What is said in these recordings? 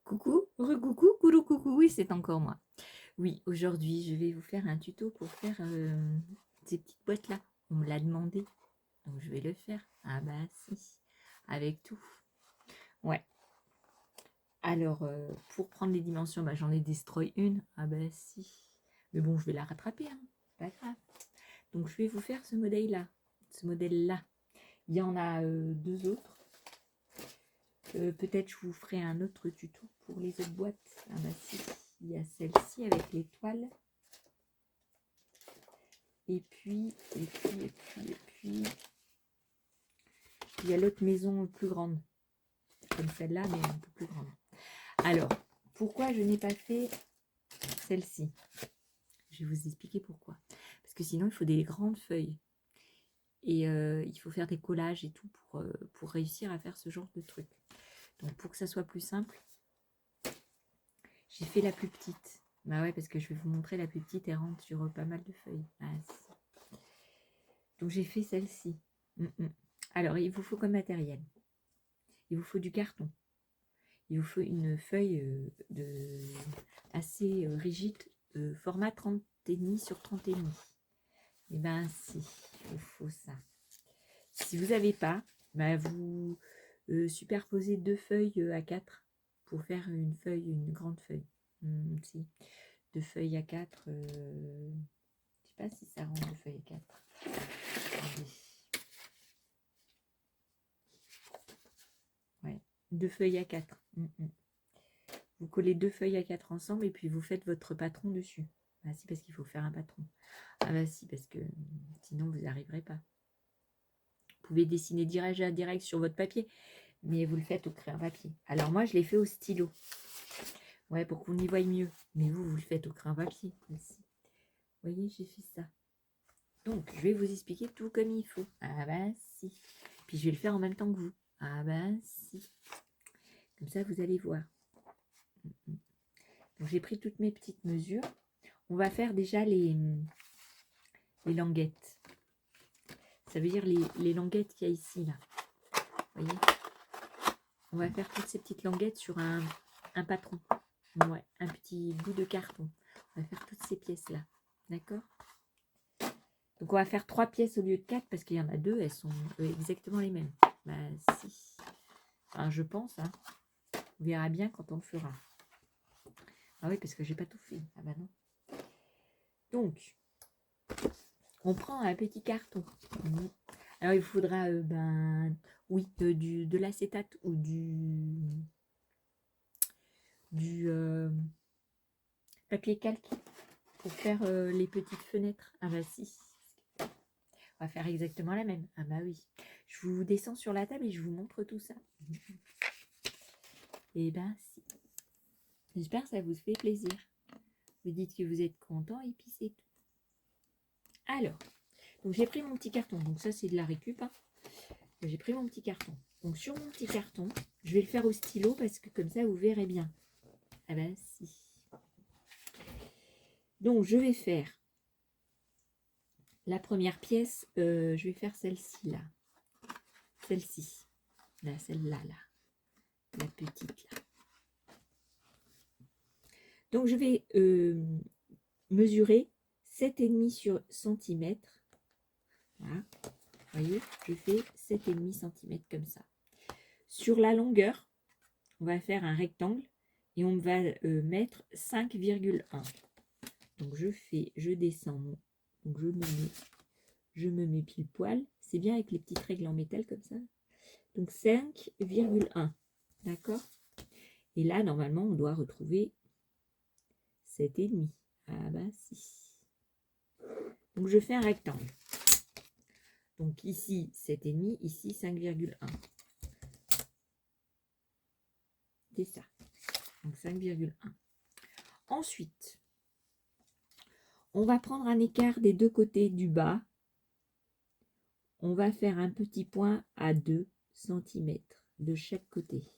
Coucou, recoucou, coucou, coucou, oui, c'est encore moi. Oui, aujourd'hui, je vais vous faire un tuto pour faire ces petites boîtes-là. On me l'a demandé, donc je vais le faire. Ah bah si, avec tout. Ouais. Alors, pour prendre les dimensions, bah, j'en ai destroy une. Ah bah si. Mais bon, je vais la rattraper, hein. Pas grave. Donc, je vais vous faire ce modèle-là. Ce modèle-là. Il y en a deux autres. Peut-être je vous ferai un autre tuto pour les autres boîtes. Ah bah si, il y a celle-ci avec l'étoile. Et puis, il y a l'autre maison plus grande. Comme celle-là, mais un peu plus grande. Alors, pourquoi je n'ai pas fait celle-ci? Je vais vous expliquer pourquoi. Parce que sinon, il faut des grandes feuilles. Et il faut faire des collages et tout pour réussir à faire ce genre de truc. Donc, pour que ça soit plus simple, j'ai fait la plus petite. Bah ouais, parce que je vais vous montrer la plus petite, elle rentre sur pas mal de feuilles. Ah, si. Donc, j'ai fait celle-ci. Alors, il vous faut comme matériel. Il vous faut du carton. Il vous faut une feuille assez rigide, format 30,5 sur 30,5. Et ben si, il vous faut ça. Si vous n'avez pas, ben vous superposez deux feuilles A4 pour faire une grande feuille. Si. Deux feuilles A4, je ne sais pas si ça rend deux feuilles A4. Attendez. Ouais, deux feuilles A4. Vous collez deux feuilles A4 ensemble et puis vous faites votre patron dessus. Ah si, parce qu'il faut faire un patron. Ah bah si, parce que sinon vous n'y arriverez pas. Vous pouvez dessiner direct sur votre papier, mais vous le faites au crayon papier. Alors moi, je l'ai fait au stylo. Ouais, pour qu'on y voie mieux. Mais vous, vous le faites au crayon papier aussi. Vous voyez, j'ai fait ça. Donc, je vais vous expliquer tout comme il faut. Ah bah si. Puis je vais le faire en même temps que vous. Ah bah si. Comme ça, vous allez voir. Donc, j'ai pris toutes mes petites mesures. On va faire déjà les languettes. Ça veut dire les languettes qu'il y a ici, là. Vous voyez? On va faire toutes ces petites languettes sur un patron. Ouais, un petit bout de carton. On va faire toutes ces pièces-là. D'accord? Donc, on va faire 3 pièces au lieu de 4 parce qu'il y en a 2. Elles sont exactement les mêmes. Bah, si. Enfin, je pense. Hein. On verra bien quand on le fera. Ah oui, parce que j'ai pas tout fait. Ah bah non. Donc, on prend un petit carton. Alors, il faudra, oui, de l'acétate ou du papier calque pour faire les petites fenêtres. Ah bah si. On va faire exactement la même. Ah bah oui. Je vous descends sur la table et je vous montre tout ça. Et ben si. J'espère que ça vous fait plaisir. Vous dites que vous êtes content et puis c'est tout. Alors, donc j'ai pris mon petit carton. Donc ça, c'est de la récup. Hein. J'ai pris mon petit carton. Donc sur mon petit carton, je vais le faire au stylo parce que comme ça, vous verrez bien. Ah ben si. Donc je vais faire la première pièce. Je vais faire celle-ci là. Celle-ci. Là, celle-là, là. La petite là. Donc je vais mesurer 7,5 sur centimètres. Voilà. Vous voyez, je fais 7,5 cm comme ça. Sur la longueur, on va faire un rectangle et on va mettre 5,1. Donc je descends, donc je me mets pile poil. C'est bien avec les petites règles en métal comme ça. Donc 5,1. D'accord? Et là, normalement, on doit retrouver 7,5. Ah bah si. Donc je fais un rectangle. Donc ici 7,5, ici 5,1. C'est ça. Donc 5,1. Ensuite, on va prendre un écart des deux côtés du bas. On va faire un petit point à 2 cm de chaque côté.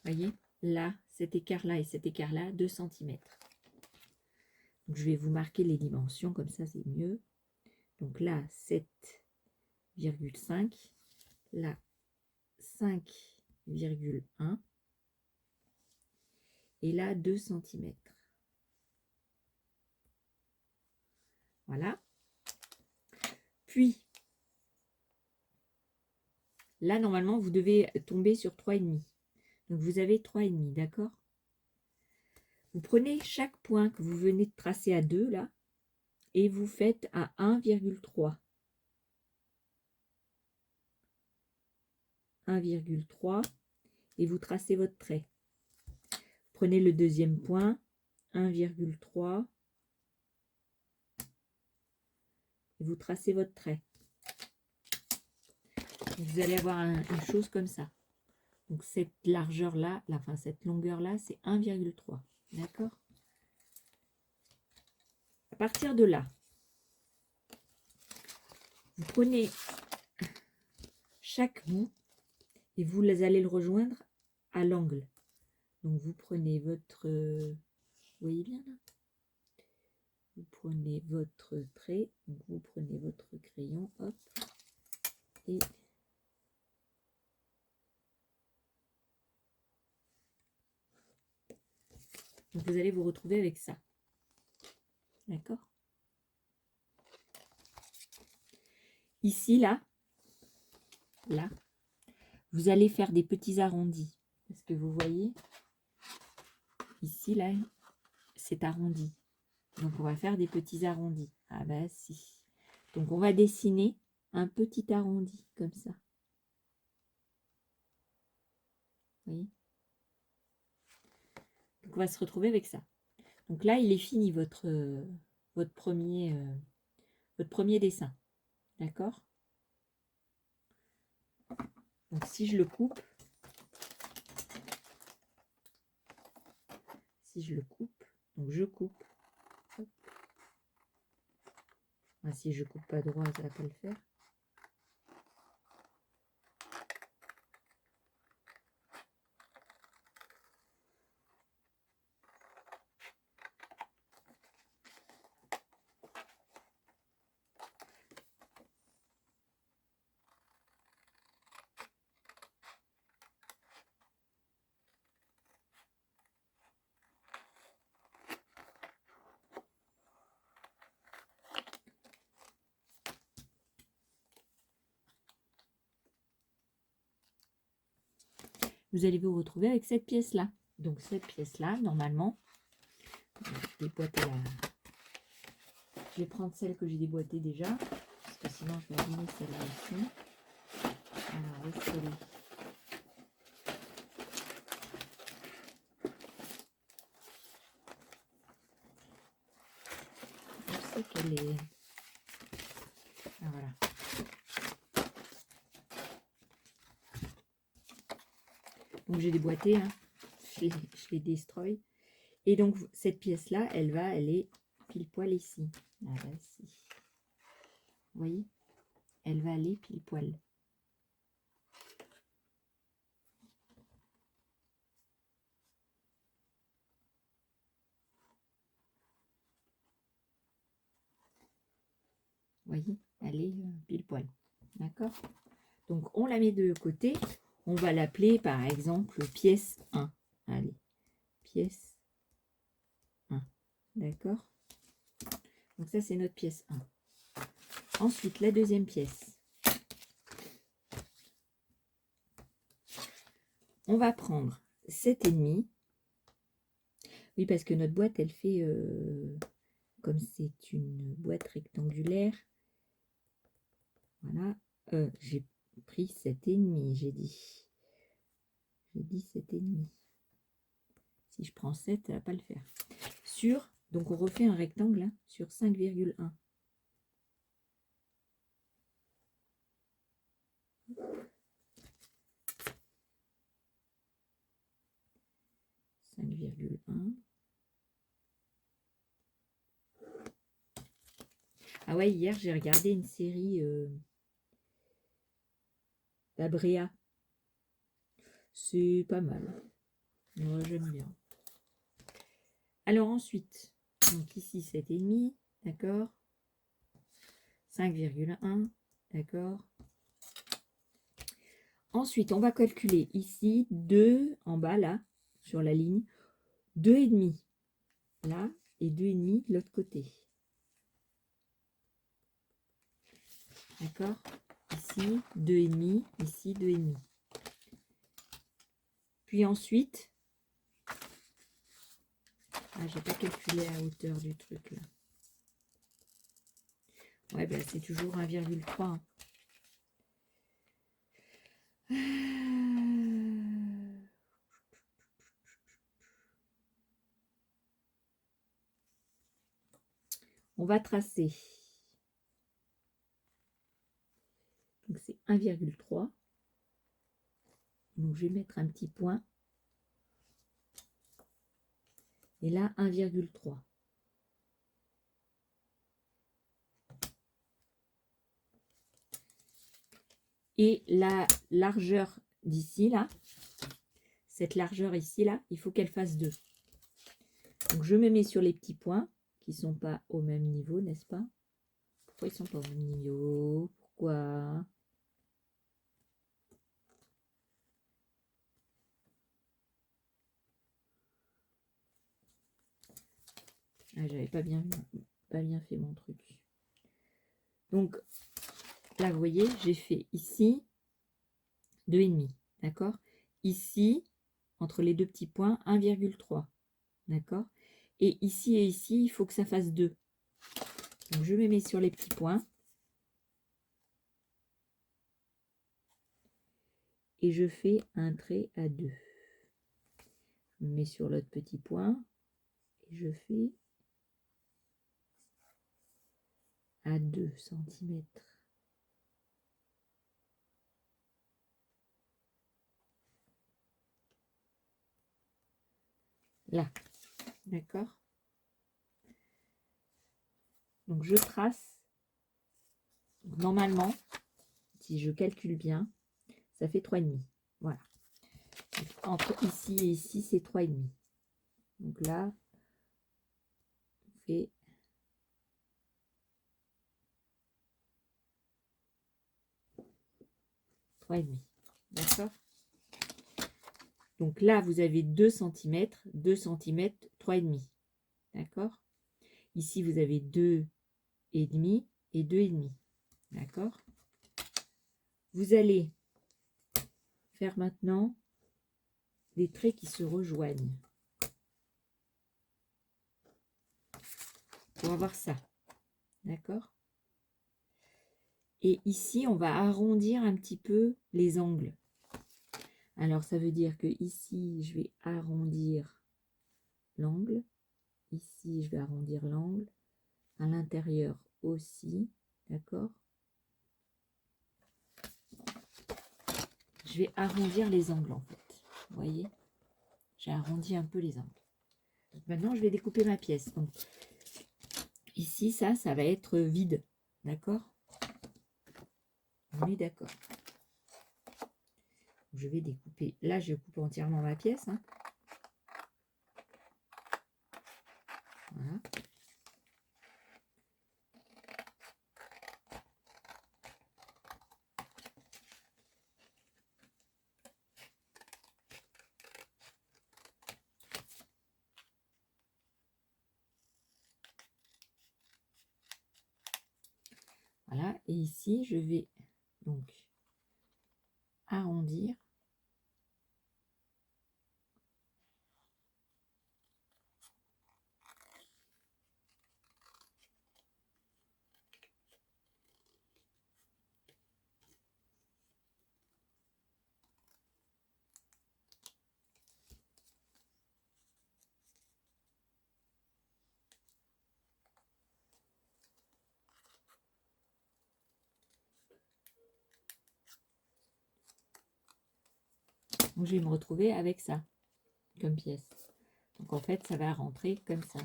Voyez, là, cet écart-là et cet écart-là, 2 cm. Donc, je vais vous marquer les dimensions, comme ça c'est mieux. Donc là, 7 5,5, là 5,1 et là 2 cm. Voilà. Puis, là, normalement, vous devez tomber sur 3,5. Donc, vous avez 3,5, d'accord? Vous prenez chaque point que vous venez de tracer à 2, là, et vous faites à 1,3. 1,3 et vous tracez votre trait. Prenez le deuxième point, 1,3 et vous tracez votre trait. Vous allez avoir une chose comme ça. Donc cette largeur là, enfin cette longueur là, c'est 1,3. D'accord? À partir de là, vous prenez chaque bout et vous allez le rejoindre à l'angle. Donc vous prenez votre, vous voyez bien là, vous prenez votre trait, donc vous prenez votre crayon, hop, et donc vous allez vous retrouver avec ça. D'accord? Ici, là, vous allez faire des petits arrondis. Parce que vous voyez, ici, là, c'est arrondi. Donc, on va faire des petits arrondis. Ah bah si. Donc, on va dessiner un petit arrondi, comme ça. Vous voyez? Donc, on va se retrouver avec ça. Donc là, il est fini, votre premier dessin. D'accord? Donc, si je le coupe, donc je coupe. Hop. Ah, si je coupe pas droit, ça va pas le faire. Vous allez vous retrouver avec cette pièce-là. Donc cette pièce-là, normalement, je vais prendre celle que j'ai déboîtée déjà, parce que sinon je vais abîmer celle-là aussi. Alors, où est-ce qu'elle est? Je sais qu'elle est... Ah, voilà. Donc j'ai déboîté, hein. Je les destroy. Et donc cette pièce-là, elle est pile poil ici. Ah bah si. Vous voyez? Elle va aller pile poil. Vous voyez? Elle est pile poil. D'accord? Donc on la met de côté. On va l'appeler par exemple pièce 1. Allez, pièce 1. D'accord? Donc ça, c'est notre pièce 1. Ensuite, la deuxième pièce. On va prendre 7,5. Oui, parce que notre boîte, elle fait... comme c'est une boîte rectangulaire. Voilà. J'ai pris 7,5, j'ai dit. J'ai dit 7,5. Si je prends 7, ça ne va pas le faire. Donc on refait un rectangle hein, sur 5,1. Ah ouais, hier j'ai regardé une série La Bréa. C'est pas mal. Moi j'aime bien. Alors ensuite, donc ici 7,5, d'accord. 5,1, d'accord. Ensuite, on va calculer ici 2 en bas, là, sur la ligne, 2,5 là, et 2,5 de l'autre côté. D'accord? Ici, 2,5, ici, 2,5. Puis ensuite, j'ai pas calculé la hauteur du truc, là. Ouais, ben c'est toujours 1,3. On va tracer. Donc c'est 1,3. Donc je vais mettre un petit point. Et là, 1,3. Et la largeur d'ici, là, cette largeur ici, là, il faut qu'elle fasse 2. Donc je me mets sur les petits points qui ne sont pas au même niveau, n'est-ce pas? Pourquoi ils ne sont pas au même niveau? Pourquoi? J'avais pas bien fait mon truc. Donc là, vous voyez, j'ai fait ici 2,5, d'accord? Ici, entre les deux petits points, 1,3, d'accord? Et ici, il faut que ça fasse 2. Donc je me mets sur les petits points. Et je fais un trait à 2. Je me mets sur l'autre petit point. Et je fais à 2 cm. Là, d'accord? Donc je trace. Donc, normalement, si je calcule bien, ça fait 3,5. Voilà. Donc, entre ici et ici, c'est 3,5. Donc là, on fait 3,5. D'accord? Donc là, vous avez 2 cm, 2 cm, 3,5. D'accord? Ici, vous avez 2,5 et 2,5. D'accord? Vous allez faire maintenant des traits qui se rejoignent pour avoir ça. D'accord? Et ici, on va arrondir un petit peu les angles. Alors, ça veut dire que ici, je vais arrondir l'angle. Ici, je vais arrondir l'angle. À l'intérieur aussi. D'accord? Je vais arrondir les angles, en fait. Vous voyez? J'ai arrondi un peu les angles. Donc, maintenant, je vais découper ma pièce. Donc, ici, ça va être vide. D'accord? On est d'accord. Je vais découper. Là, je coupe entièrement ma pièce. Hein. Voilà. Voilà. Et ici, je vais donc arrondir. Donc, je vais me retrouver avec ça comme pièce. Donc, en fait, ça va rentrer comme ça.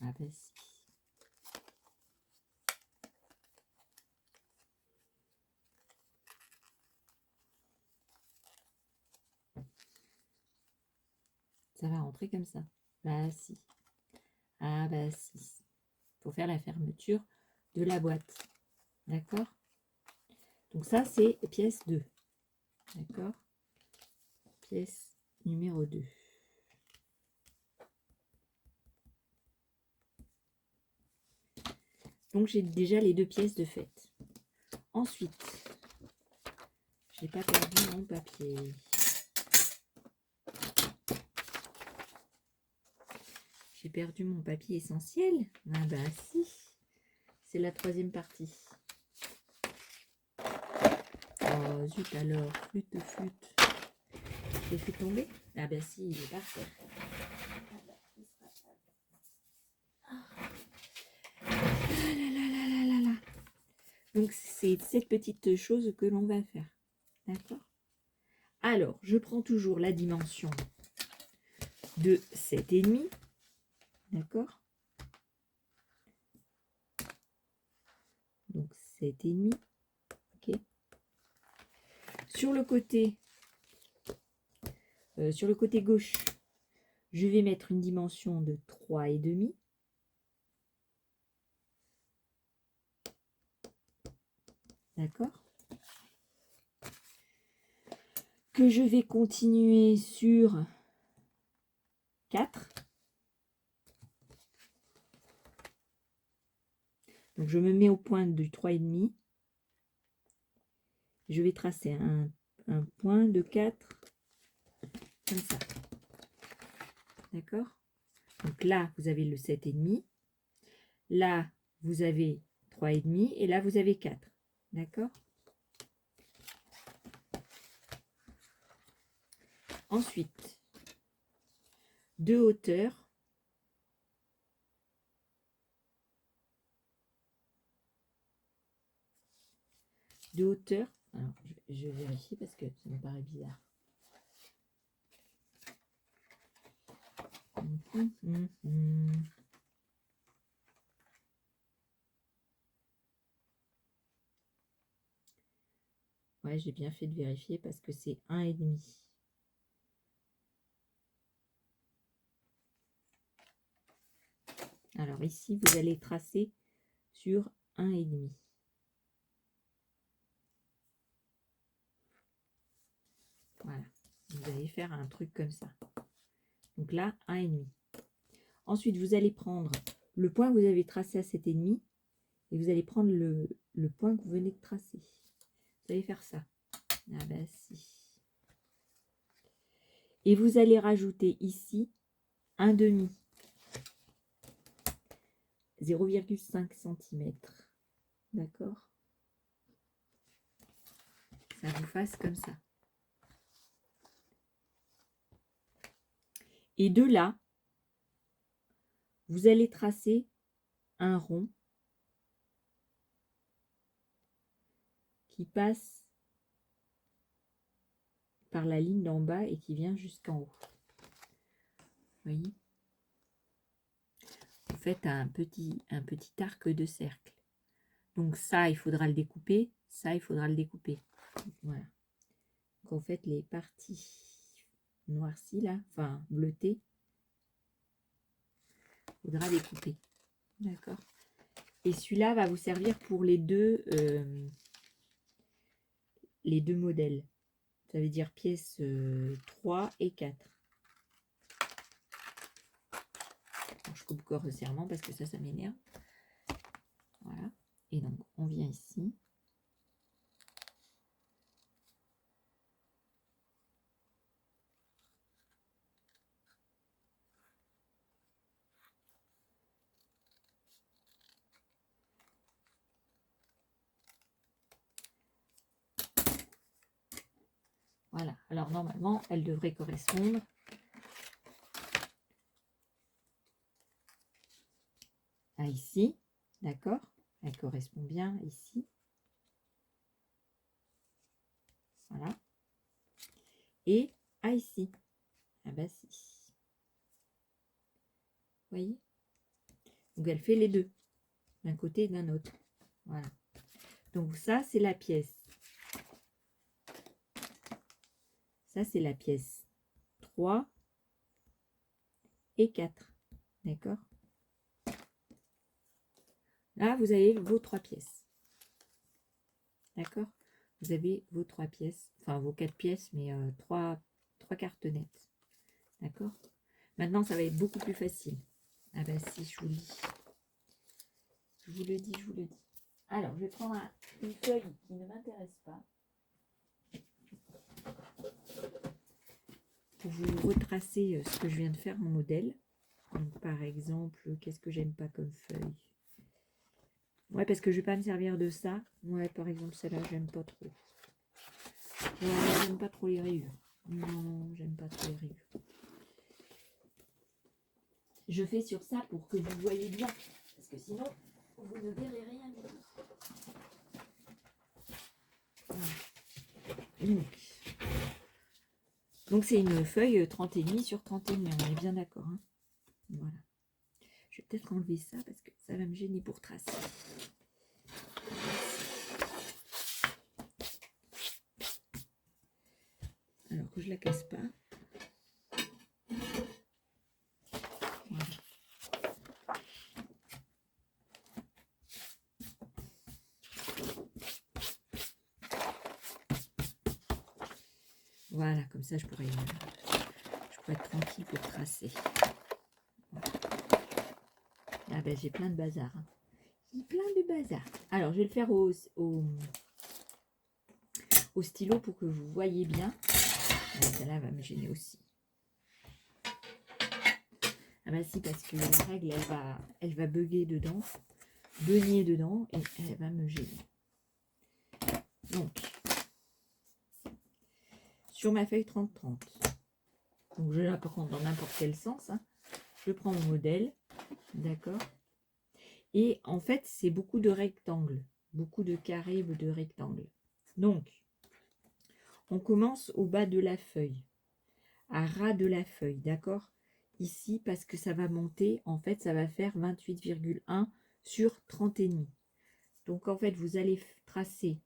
Ah ben si. Ça va rentrer comme ça. Bah si. Ah bah si. Il faut faire la fermeture de la boîte. D'accord? Donc ça, c'est pièce 2. D'accord? Pièce numéro 2. Donc, j'ai déjà les 2 pièces de fait. Ensuite, je n'ai pas perdu mon papier. J'ai perdu mon papier essentiel. Ah bah si, c'est la 3e partie. Oh zut alors, flûte. Je l'ai fait tomber. Ah bah si, il est par terre. Donc c'est cette petite chose que l'on va faire. D'accord? Alors, je prends toujours la dimension de 7,5. D'accord? Donc 7,5. Ok. Sur le côté gauche, je vais mettre une dimension de 3,5. D'accord? Que je vais continuer sur 4. Donc je me mets au point du 3,5. Je vais tracer un point de 4 comme ça. D'accord? Donc là, vous avez le 7,5. Là, vous avez 3,5. Et là, vous avez 4. D'accord? Ensuite, de hauteur. Alors, je vérifie parce que ça me paraît bizarre. Ouais, j'ai bien fait de vérifier parce que c'est 1,5. Alors ici, vous allez tracer sur 1,5. Voilà, vous allez faire un truc comme ça. Donc là, 1,5. Ensuite, vous allez prendre le point que vous avez tracé à 7,5 et vous allez prendre le point que vous venez de tracer. Vous allez faire ça. Ah bah si. Et vous allez rajouter ici 1,5. 0,5 cm. D'accord? Ça vous fasse comme ça. Et de là, vous allez tracer un rond qui passe par la ligne d'en bas et qui vient jusqu'en haut. Vous voyez? Vous faites un petit arc de cercle. Donc ça, il faudra le découper. Ça, il faudra le découper. Voilà. Donc en fait, les parties noircies là, enfin bleutées, il faudra découper. D'accord? Et celui-là va vous servir pour les deux modèles. Ça veut dire pièces 3 et 4. Alors, je coupe corps resserrement parce que ça m'énerve. Voilà. Et donc, on vient ici. Voilà. Alors, normalement, elle devrait correspondre à ici. D'accord? Elle correspond bien ici. Voilà. Et à ici. Ah bah si. Vous voyez? Donc, elle fait les deux. D'un côté et d'un autre. Voilà. Donc, ça, c'est la pièce. Ça, c'est la pièce 3 et 4. D'accord? Là, vous avez vos 3 pièces. D'accord? vous avez vos 3 pièces, enfin vos 4 pièces, mais 3 cartes nettes. D'accord? Maintenant, ça va être beaucoup plus facile. Ah ben si, je vous le dis. Je vous le dis, je vous le dis. Alors, je vais prendre une feuille qui ne m'intéresse pas. Pour vous retracer ce que je viens de faire en modèle. Donc, par exemple, qu'est-ce que j'aime pas comme feuille? Ouais, parce que je vais pas me servir de ça. Ouais, par exemple, celle-là, j'aime pas trop. Ouais, j'aime pas trop les rayures. Non, j'aime pas trop les rayures. Je fais sur ça pour que vous voyez bien. Parce que sinon, vous ne verrez rien du tout. Voilà. Donc c'est une feuille 30,5 sur 30,5, on est bien d'accord. Hein, voilà. Je vais peut-être enlever ça parce que ça va me gêner pour tracer. Alors que je la casse pas. Voilà. Voilà, comme ça je pourrais être tranquille pour tracer. Voilà. Ah ben j'ai plein de bazar. Hein. J'ai plein de bazar. Alors je vais le faire au stylo pour que vous voyez bien. Celle-là va me gêner aussi. Ah bah si, parce que la règle, elle va bugger dedans, beugner dedans, et elle va me gêner. Donc, sur ma feuille 30-30, donc je la prends dans n'importe quel sens, hein, je prends mon modèle, d'accord, et en fait, c'est beaucoup de rectangles, beaucoup de carrés, de rectangles. Donc, on commence au bas de la feuille, à ras de la feuille, d'accord, ici, parce que ça va monter, en fait, ça va faire 28,1 sur 30,5. Donc, en fait, vous allez tracer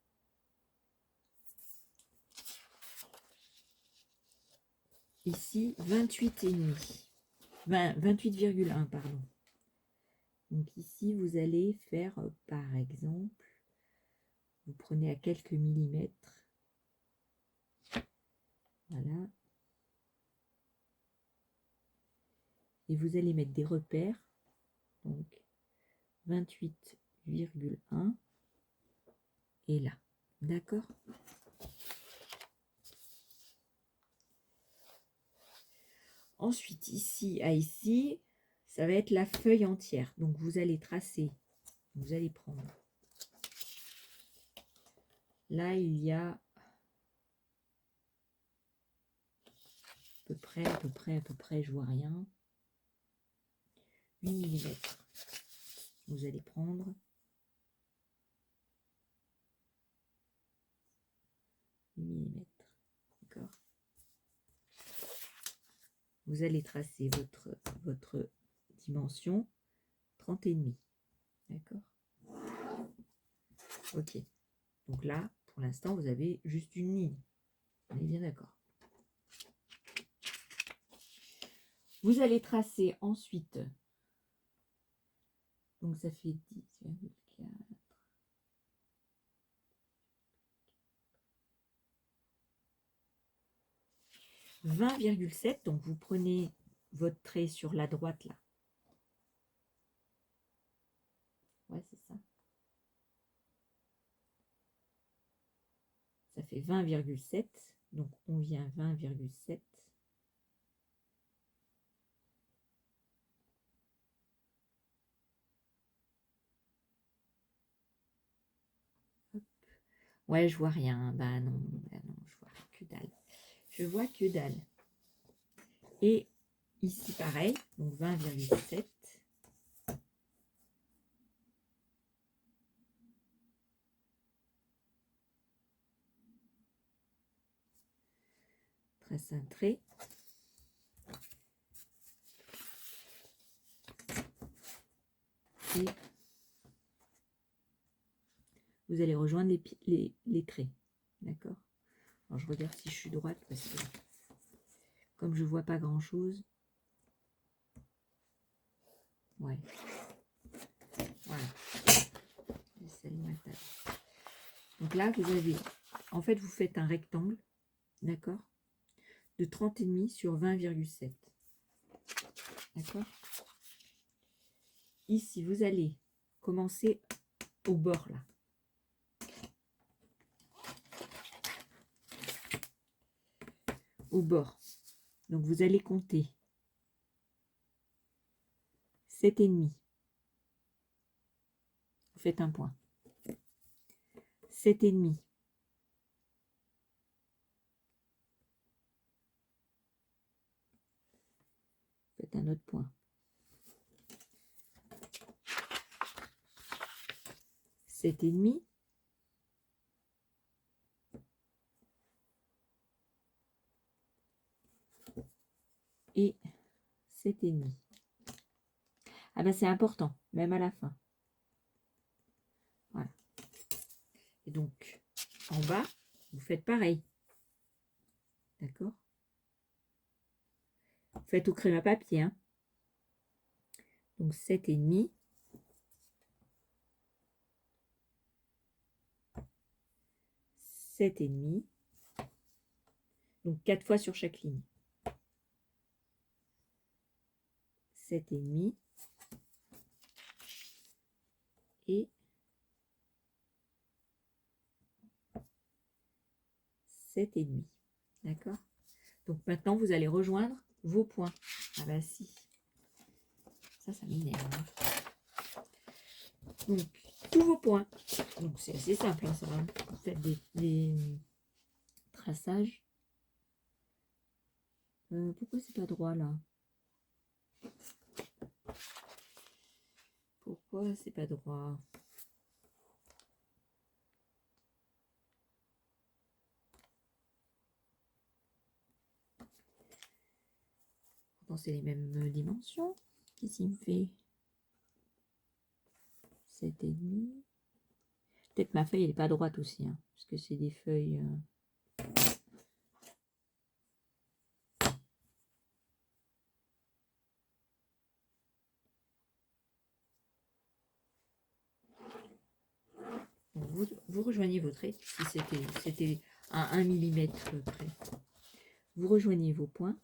ici 28,5. 28,1, pardon. Donc, ici, vous allez faire, par exemple, vous prenez à quelques millimètres. Voilà. Et vous allez mettre des repères. Donc, 28,1 et là. D'accord? Ensuite, ici à ici, ça va être la feuille entière. Donc, vous allez tracer. Vous allez prendre. Là, il y a à peu près, je vois rien. 8 mm. Vous allez prendre. Millimètres. D'accord. Vous allez tracer votre dimension 30,5. D'accord. Ok. Donc là, pour l'instant, vous avez juste une ligne. On est bien d'accord. Vous allez tracer ensuite. Donc ça fait 10,4. 20,7. Donc vous prenez votre trait sur la droite là. Ouais, c'est ça. Ça fait 20,7. Donc on vient 20,7. Ouais, je vois rien. Bah non, je vois que dalle. Je vois que dalle. Et ici, pareil, donc 20,7. Trace un trait. Et vous allez rejoindre les traits. D'accord? Alors, je regarde si je suis droite parce que comme je vois pas grand-chose. Ouais. Voilà. Donc là, vous avez En fait, vous faites un rectangle, d'accord, de 30,5 sur 20,7. D'accord. Ici, vous allez commencer au bord, là. Au bord. Donc, vous allez compter 7,5. Vous faites un point. 7,5. Faites un autre point. 7,5. Et 7,5. Ah ben c'est important, même à la fin. Voilà. Et donc, en bas, vous faites pareil. D'accord? Vous faites au crème à papier. Hein. Donc 7,5. 7,5. Donc 4 fois sur chaque ligne. 7,5. Et 7,5. D'accord? Donc maintenant, vous allez rejoindre vos points. Ah bah si. Ça m'énerve. Hein. Donc, tous vos points. Donc c'est assez simple, hein, ça va. Vous faites des traçages. Pourquoi c'est pas droit là? Pourquoi c'est pas droit? Pourtant c'est les mêmes dimensions. Qu'est-ce qu'il me fait? 7,5. Peut-être ma feuille elle n'est pas droite aussi, hein, parce que c'est des feuilles. Vous rejoignez vos traits, si c'était à 1 mm près. Vous rejoignez vos points.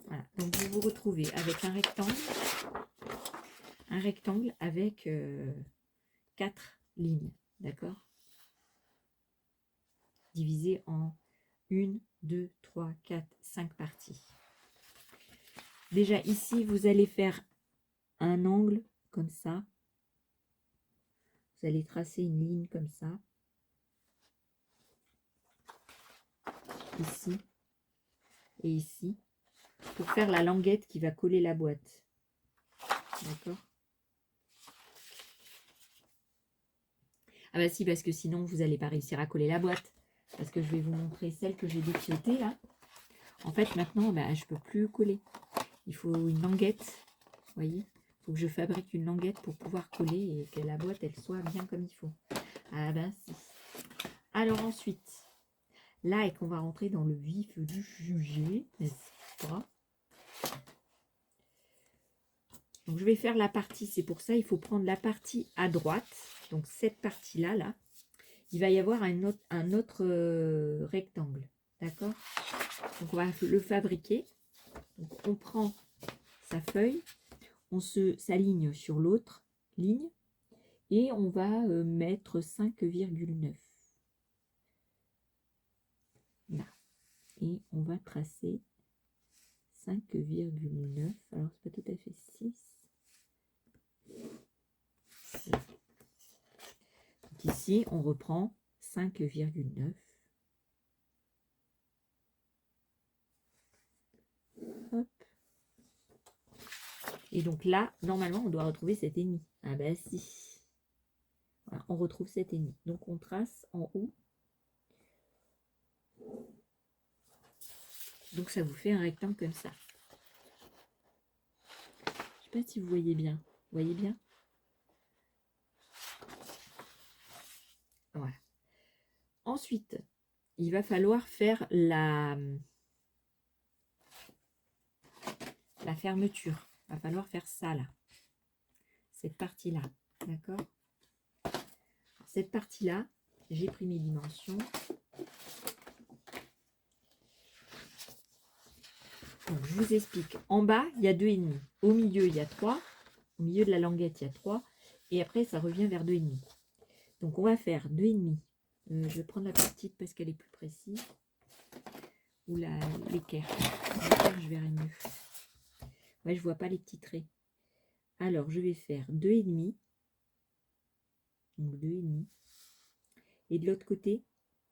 Voilà. Donc vous vous retrouvez avec un rectangle avec 4 lignes, d'accord? Divisé en 1, 2, 3, 4, 5 parties. Déjà ici, vous allez faire un angle comme ça. Vous allez tracer une ligne comme ça. Ici et ici. Pour faire la languette qui va coller la boîte. D'accord? Ah bah si, parce que sinon, vous n'allez pas réussir à coller la boîte. Parce que je vais vous montrer celle que j'ai dépiotée là. En fait, maintenant, bah, je ne peux plus coller. Il faut une languette. Vous voyez? Il faut que je fabrique une languette pour pouvoir coller et que la boîte, elle soit bien comme il faut. Ah bah si. Alors ensuite, là, et qu'on va rentrer dans le vif du sujet, n'est-ce pas? Donc, je vais faire la partie, c'est pour ça, il faut prendre la partie à droite. Donc, cette partie-là, là, il va y avoir un autre rectangle. D'accord? Donc, on va le fabriquer. Donc, on prend sa feuille, on s'aligne sur l'autre ligne et on va mettre 5,9. Là. Et on va tracer 5,9. Alors, c'est pas tout à fait 6. Donc ici, on reprend 5,9. Hop. Et donc là, normalement, on doit retrouver 7,5. Ah bah si. Voilà, on retrouve 7,5. Donc on trace en haut. Donc ça vous fait un rectangle comme ça. Je ne sais pas si vous voyez bien. Vous voyez bien? Ensuite, il va falloir faire la fermeture. Il va falloir faire ça là. Cette partie-là. D'accord? Cette partie-là, j'ai pris mes dimensions. Donc, je vous explique. En bas, il y a 2,5. Au milieu, il y a 3. Au milieu de la languette, il y a 3. Et après, ça revient vers 2,5. Donc, on va faire 2,5. Je vais prendre la petite parce qu'elle est plus précise. Ou l'équerre. L'équerre, je verrai mieux. Ouais, je vois pas les petits traits. Alors, je vais faire 2,5. Donc, 2,5. Et de l'autre côté,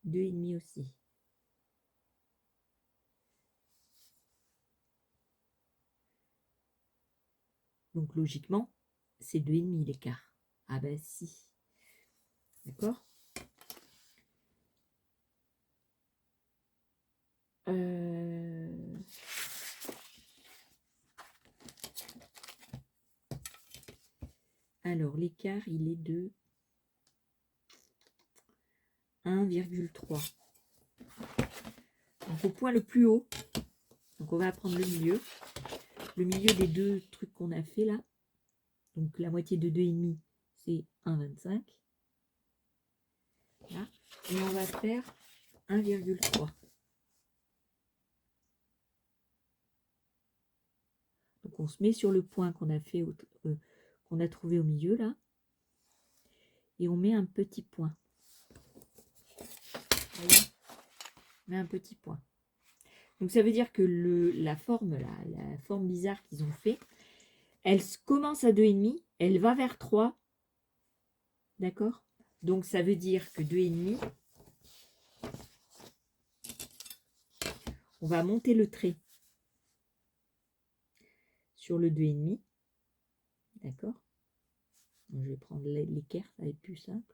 2,5 aussi. Donc, logiquement, c'est 2,5 l'écart. Ah ben si. D'accord? Alors, l'écart, il est de 1,3. Donc, au point le plus haut, donc on va prendre le milieu des deux trucs qu'on a fait là. Donc, la moitié de 2,5, c'est 1,25. Là. Et on va faire 1,3. Donc, on se met sur le point qu'on a fait, qu'on a trouvé au milieu là. Et on met un petit point. Voyez, on met un petit point. Donc ça veut dire que la forme bizarre qu'ils ont fait, elle commence à 2,5, elle va vers 3. D'accord? Donc ça veut dire que 2,5, on va monter le trait sur le 2,5. D'accord? Je vais prendre l'équerre, ça va être plus simple.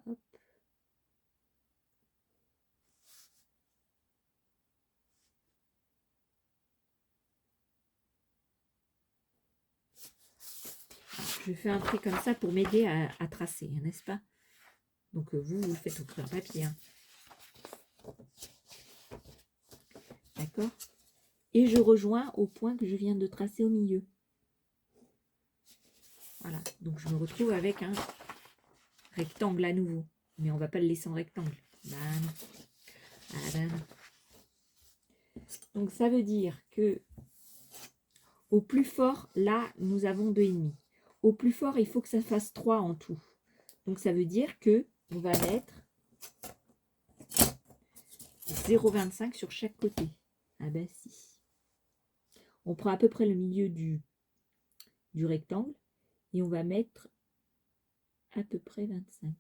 Hop. Je fais un trait comme ça pour m'aider à tracer, n'est-ce pas? Donc vous faites au crayon papier. Hein. D'accord? Et je rejoins au point que je viens de tracer au milieu. Voilà, donc je me retrouve avec un rectangle à nouveau. Mais on ne va pas le laisser en rectangle. Ben non. Ah ben non. Donc ça veut dire que au plus fort, là, nous avons 2,5. Au plus fort, il faut que ça fasse 3 en tout. Donc ça veut dire que on va mettre 0,25 sur chaque côté. Ah ben si. On prend à peu près le milieu du rectangle et on va mettre à peu près 25.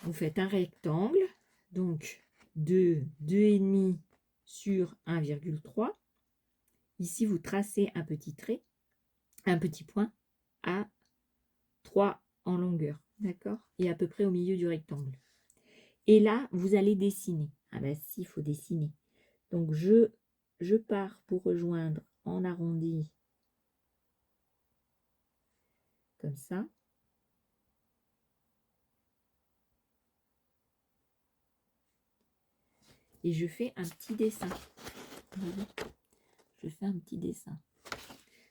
Vous faites un rectangle, donc de 2,5 sur 1,3. Ici, vous tracez un petit trait, un petit point à 3 en longueur, d'accord? Et à peu près au milieu du rectangle. Et là, vous allez dessiner. Ah ben si, il faut dessiner. Donc, je pars pour rejoindre en arrondi, comme ça. Et je fais un petit dessin. Je fais un petit dessin.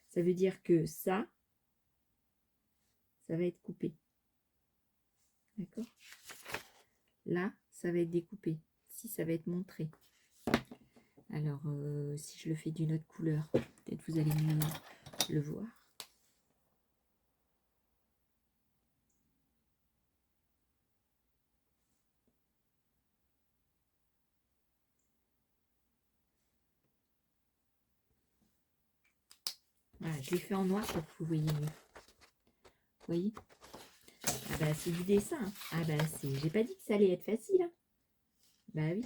Ça veut dire que ça va être coupé. D'accord? Là, ça va être découpé. Ici, ça va être montré. Alors, si je le fais d'une autre couleur, peut-être vous allez mieux le voir. Voilà, je l'ai fait en noir pour que vous voyez mieux. Vous voyez? Ah bah c'est du dessin. Ah bah j'ai pas dit que ça allait être facile. Hein. Bah oui.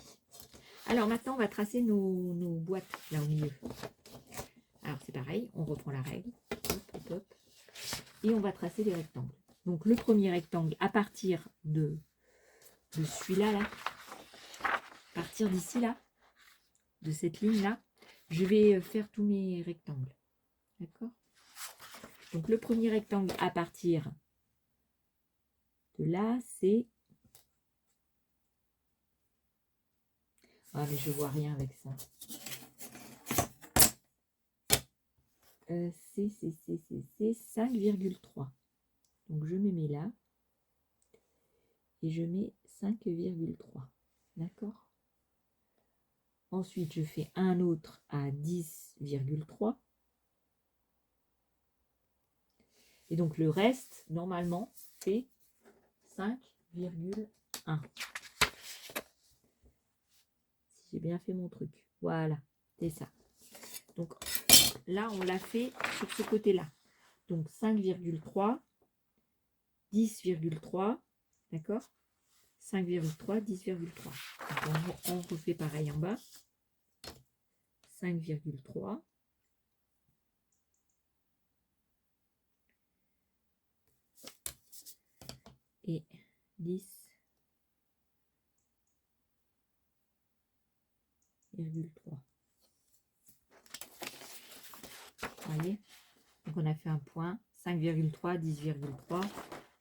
Alors maintenant on va tracer nos boîtes là au milieu. Alors c'est pareil, on reprend la règle. Hop, hop, hop. Et on va tracer des rectangles. Donc le premier rectangle à partir de celui-là, là, à partir d'ici là, de cette ligne là, je vais faire tous mes rectangles. D'accord? Donc le premier rectangle à partir de là, c'est... Ah mais je vois rien avec ça. C'est 5,3. Donc je me mets là. Et je mets 5,3. D'accord? Ensuite, je fais un autre à 10,3. Et donc le reste, normalement, fait 5,1. Si j'ai bien fait mon truc. Voilà, c'est ça. Donc là, on l'a fait sur ce côté-là. Donc 5,3, 10,3, d'accord? 5,3, 10,3. On refait pareil en bas. 5,3. Et 10,3. Voyez? Donc on a fait un point. 5,3, 10,3.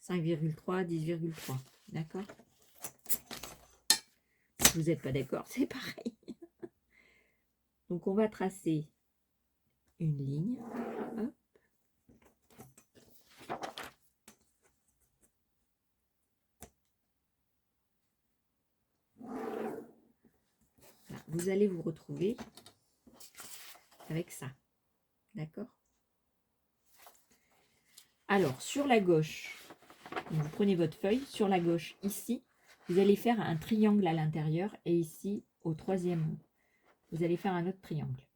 5,3, 10,3. D'accord? Si vous n'êtes pas d'accord, c'est pareil. Donc on va tracer une ligne. Hop. Voilà. Vous allez vous retrouver avec ça. D'accord? Alors, sur la gauche, vous prenez votre feuille. Sur la gauche, ici, vous allez faire un triangle à l'intérieur. Et ici, au troisième, vous allez faire un autre triangle.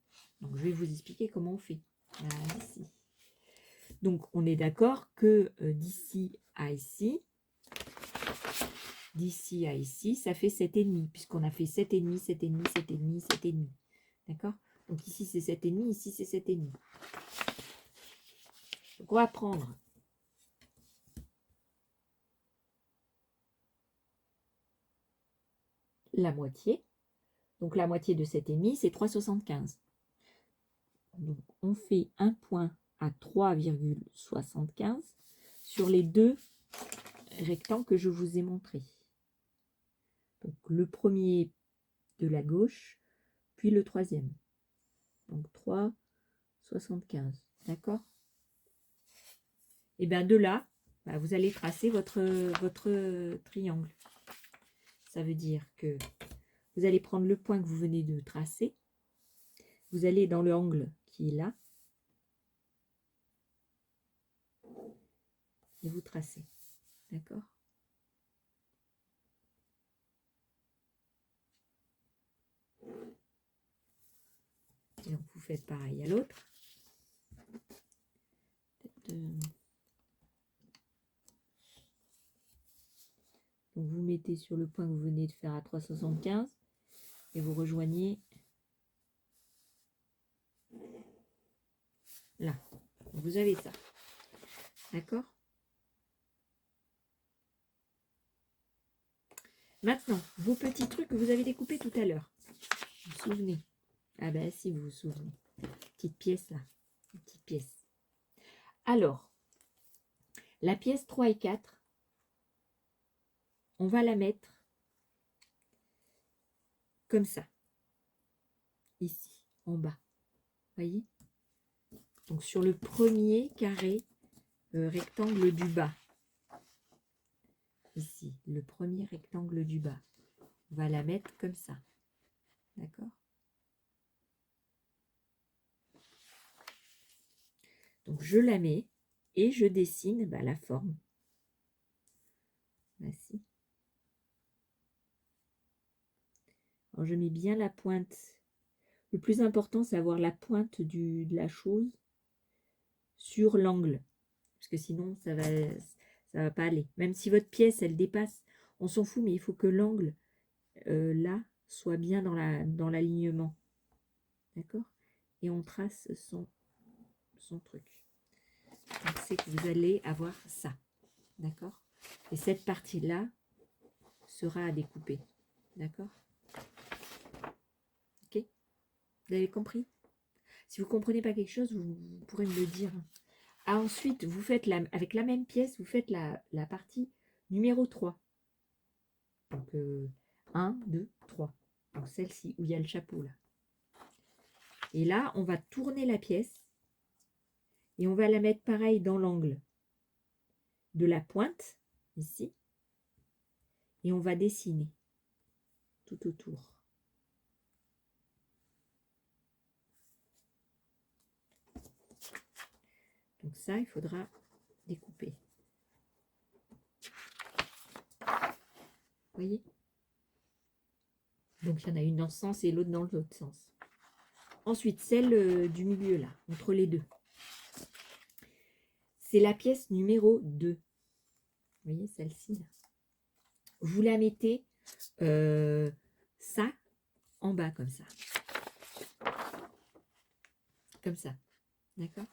Donc, je vais vous expliquer comment on fait. Voilà, ici. Donc, on est d'accord que d'ici à ici, ça fait 7,5, puisqu'on a fait 7,5, 7,5, 7,5, 7,5. D'accord? Donc, ici, c'est 7,5, ici, c'est 7,5. Donc, on va prendre la moitié. Donc, la moitié de 7,5, c'est 3,75. Donc, on fait un point à 3,75 sur les deux rectangles que je vous ai montrés. Donc, le premier de la gauche, puis le troisième. Donc, 3,75. D'accord? Et bien, de là, vous allez tracer votre triangle. Ça veut dire que vous allez prendre le point que vous venez de tracer. Vous allez dans le angle qui est là. Et vous tracez. D'accord? Et donc, vous faites pareil à l'autre. Donc, vous mettez sur le point que vous venez de faire à 3,75 et vous rejoignez là. Vous avez ça. D'accord? Maintenant, vos petits trucs que vous avez découpés tout à l'heure. Vous vous souvenez? Ah ben si, vous vous souvenez. Petite pièce là. Une petite pièce. Alors, la pièce 3 et 4, on va la mettre comme ça. Ici, en bas. Voyez? Donc sur le premier carré rectangle du bas. Ici, le premier rectangle du bas. On va la mettre comme ça. D'accord? Donc je la mets et je dessine la forme. Voici. Alors je mets bien la pointe. Le plus important, c'est avoir la pointe de la chose sur l'angle. Parce que sinon, ça va pas aller. Même si votre pièce, elle dépasse, on s'en fout, mais il faut que l'angle, là, soit bien dans l'alignement. D'accord? Et on trace son truc. Donc, c'est que vous allez avoir ça. D'accord? Et cette partie-là sera à découper. D'accord? Ok? Vous avez compris? Si vous ne comprenez pas quelque chose, vous pourrez me le dire. Ah, ensuite, vous faites avec la même pièce, vous faites la partie numéro 3. Donc, 1, 2, 3. Donc, celle-ci, où il y a le chapeau, là. Et là, on va tourner la pièce. Et on va la mettre pareil dans l'angle de la pointe, ici. Et on va dessiner tout autour. Donc ça, il faudra découper. Vous voyez? Donc il y en a une dans ce sens et l'autre dans l'autre sens. Ensuite, celle du milieu là, entre les deux. C'est la pièce numéro 2. Vous voyez, celle-ci là. Vous la mettez ça en bas comme ça. Comme ça. D'accord?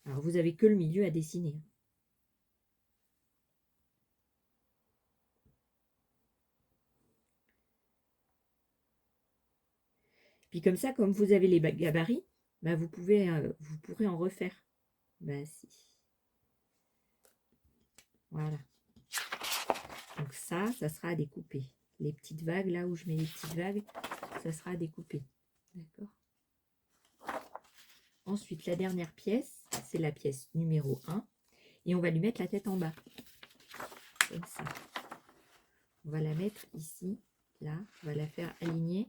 Alors, vous avez que le milieu à dessiner. Puis comme ça, comme vous avez les gabarits, bah vous pourrez en refaire. Bah si. Voilà. Donc ça sera à découper. Les petites vagues, là où je mets les petites vagues, ça sera à découper. D'accord? Ensuite, la dernière pièce, c'est la pièce numéro 1. Et on va lui mettre la tête en bas. Comme ça. On va la mettre ici, là. On va la faire aligner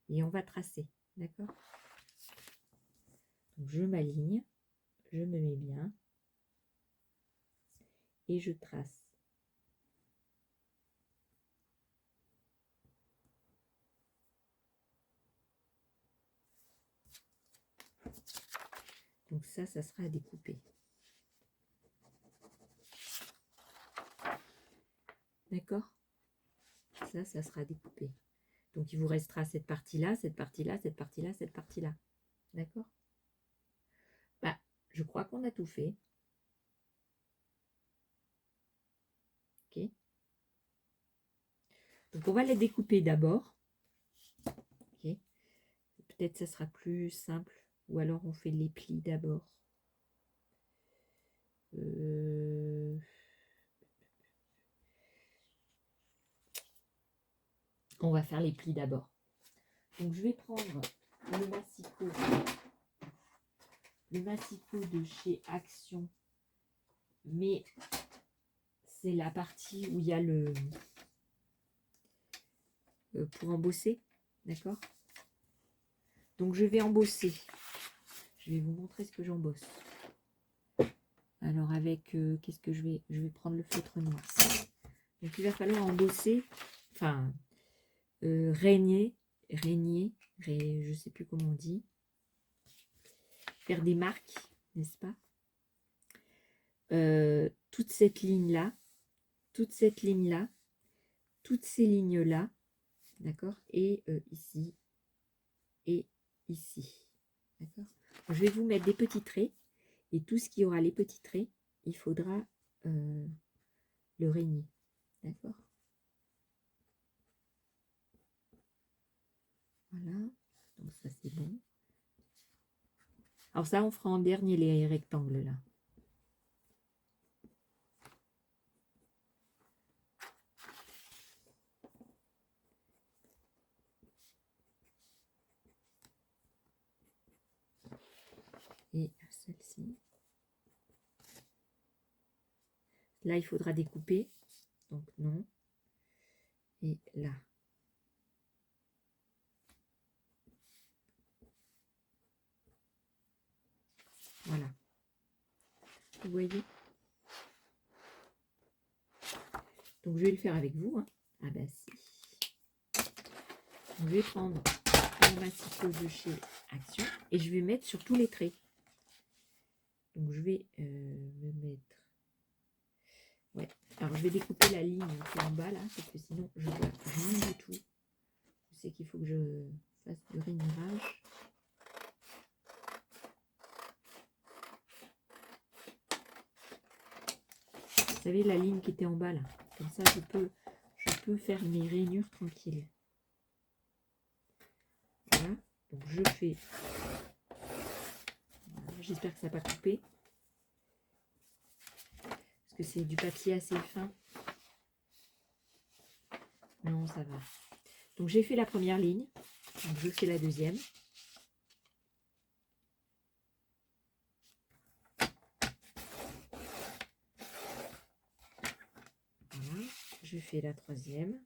et on va tracer. D'accord? Donc je m'aligne, je me mets bien. Et je trace. Donc ça sera à découper. D'accord? Ça sera découpé. Donc il vous restera cette partie-là, cette partie-là, cette partie-là, cette partie-là. D'accord? Bah, je crois qu'on a tout fait. Ok? Donc on va les découper d'abord. Ok? Peut-être ça sera plus simple. Ou alors on fait les plis d'abord. On va faire les plis d'abord. Donc je vais prendre le massicot de chez Action, mais c'est la partie où il y a le pour embosser, d'accord? Donc je vais embosser. Je vais vous montrer ce que j'embosse. Alors avec qu'est-ce que je vais prendre le feutre noir. Donc il va falloir embosser, enfin régner, je sais plus comment on dit. Faire des marques, n'est-ce pas? Toute cette ligne-là, toute cette ligne-là, toutes ces lignes-là, d'accord? Et ici, et ici, d'accord? Je vais vous mettre des petits traits, et tout ce qui aura les petits traits, il faudra le régner, d'accord? Voilà, donc ça c'est bon. Alors ça, on fera en dernier les rectangles là. Et celle-ci. Là, il faudra découper. Donc non. Et là. Voilà. Vous voyez? Donc je vais le faire avec vous. Hein. Ah ben si. Donc, je vais prendre mon massicot de chez Action et je vais mettre sur tous les traits. Donc je vais me mettre. Ouais. Alors je vais découper la ligne qui est en bas là, parce que sinon je vois rien du tout. Je sais qu'il faut que je fasse du rainurage. Vous savez la ligne qui était en bas là. Comme ça je peux faire mes rainures tranquilles. Voilà. Donc je fais J'espère que ça n'a pas coupé. Parce que c'est du papier assez fin. Non, ça va. Donc j'ai fait la première ligne. Donc je fais la deuxième. Voilà. Je fais la troisième.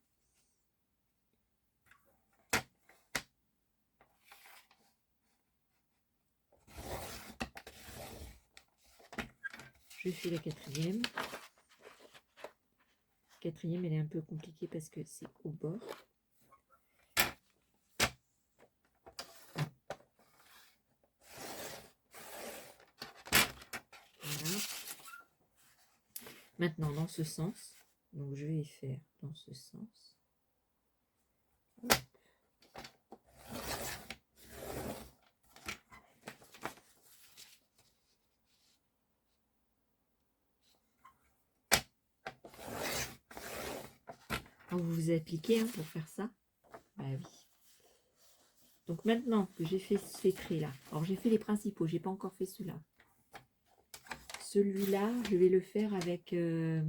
Je fais la quatrième. La quatrième, elle est un peu compliquée parce que c'est au bord. Voilà. Maintenant, dans ce sens. Donc, je vais faire dans ce sens. Hop. Vous vous appliquez hein, pour faire ça. Bah oui. Donc maintenant que j'ai fait ces traits là, alors j'ai fait les principaux, j'ai pas encore fait ceux-là. Celui-là, je vais le faire avec. Je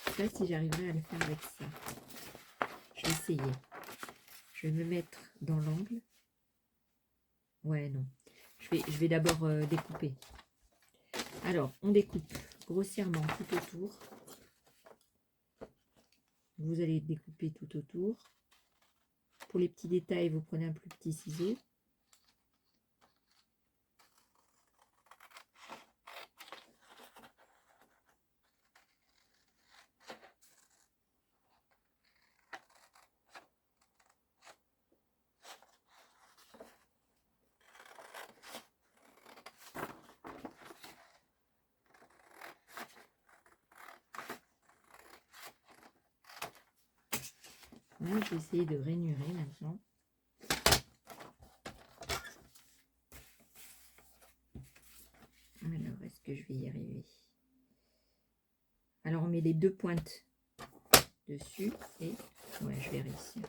sais pas si j'arriverai à le faire avec ça. Je vais essayer. Je vais me mettre dans l'angle. Ouais, non. Je vais d'abord découper. Alors, on découpe grossièrement tout autour. Vous allez découper tout autour. Pour les petits détails, vous prenez un plus petit ciseau. Là, je vais essayer de rainurer maintenant. Alors, est-ce que je vais y arriver? Alors, on met les deux pointes dessus et ouais, je vais réussir.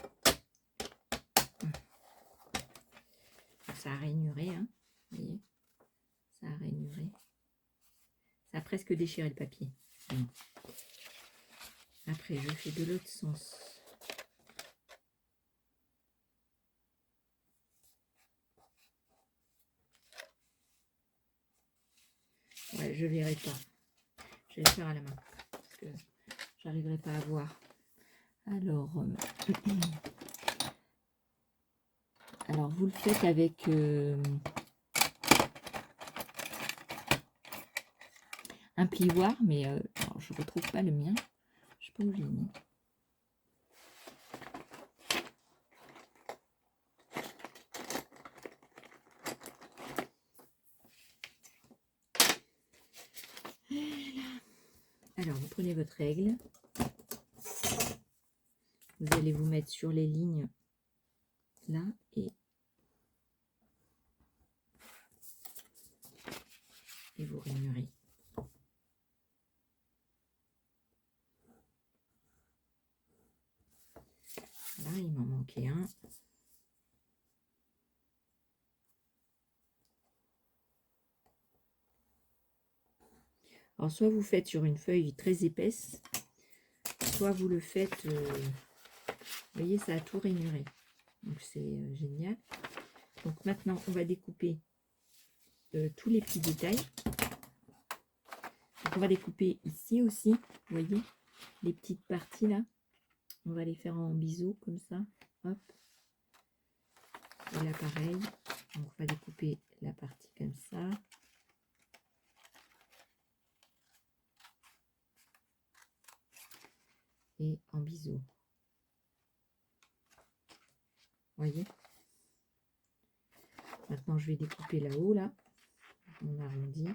Ça a rainuré, hein. Vous voyez, ça a rainuré. Ça a presque déchiré le papier. Après, je fais de l'autre sens. Ouais, je verrai pas. Je vais le faire à la main parce que j'arriverai pas à voir. Alors, alors vous le faites avec un plioir, mais alors, je retrouve pas le mien. Je sais pas où je l'ai mis. Alors, vous prenez votre règle. Vous allez vous mettre sur les lignes là et vous rainurez. Là, il m'en manquait un. Alors, soit vous faites sur une feuille très épaisse, soit vous le faites, vous voyez, ça a tout rainuré. Donc, c'est génial. Donc, maintenant, on va découper tous les petits détails. Donc, on va découper ici aussi, vous voyez, les petites parties là. On va les faire en biseau comme ça. Hop. Et là, pareil. Donc, on va découper la partie comme ça. Et en biseau. Voyez. Maintenant, je vais découper là-haut, là. On arrondit.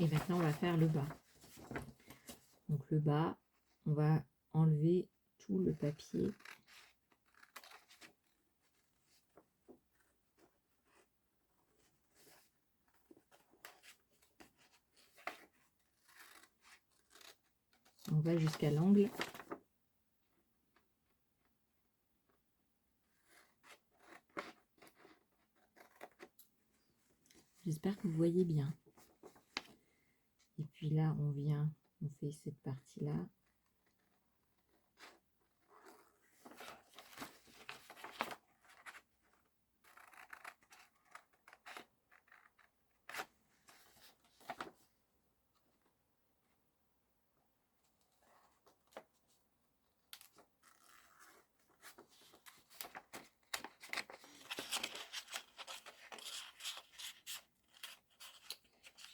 Et maintenant, on va faire le bas. Donc le bas, on va enlever tout le papier. On va jusqu'à l'angle. J'espère que vous voyez bien. Et puis là, on vient, on fait cette partie-là.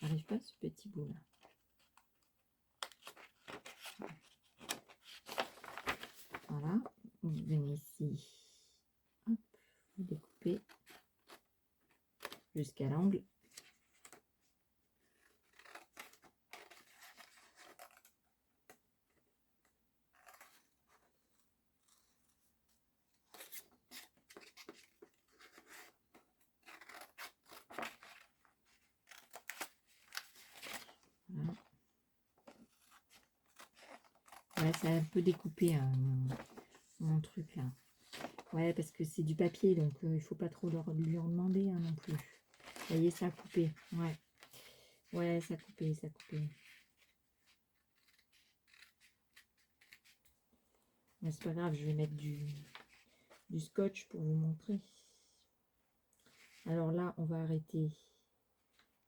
J'arrive pas à ce petit bout là. Voilà, vous venez ici, hop, vous découpez jusqu'à l'angle. Voilà. Ouais, ça a un peu découpé mon truc là. Ouais, parce que c'est du papier, donc il faut pas trop lui en demander non plus. Vous voyez, ça a coupé. Ouais, ouais, ça a coupé, ça a coupé. Mais c'est pas grave, je vais mettre du scotch pour vous montrer. Alors là, on va arrêter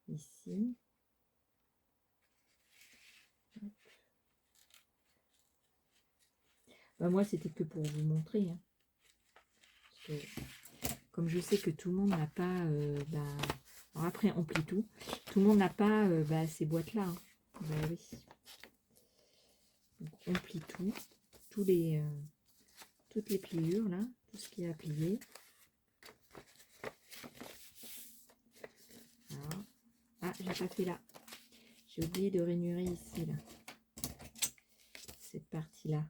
ici. Bah, moi, c'était que pour vous montrer. Hein. Parce que, comme je sais que tout le monde n'a pas... alors après, on plie tout. Tout le monde n'a pas ces boîtes-là. Hein. Bah, oui. Donc, on plie tout. Toutes les pliures, là. Tout ce qui est à plier. Voilà. Ah, j'ai pas fait là. J'ai oublié de rainurer ici, là. Cette partie-là.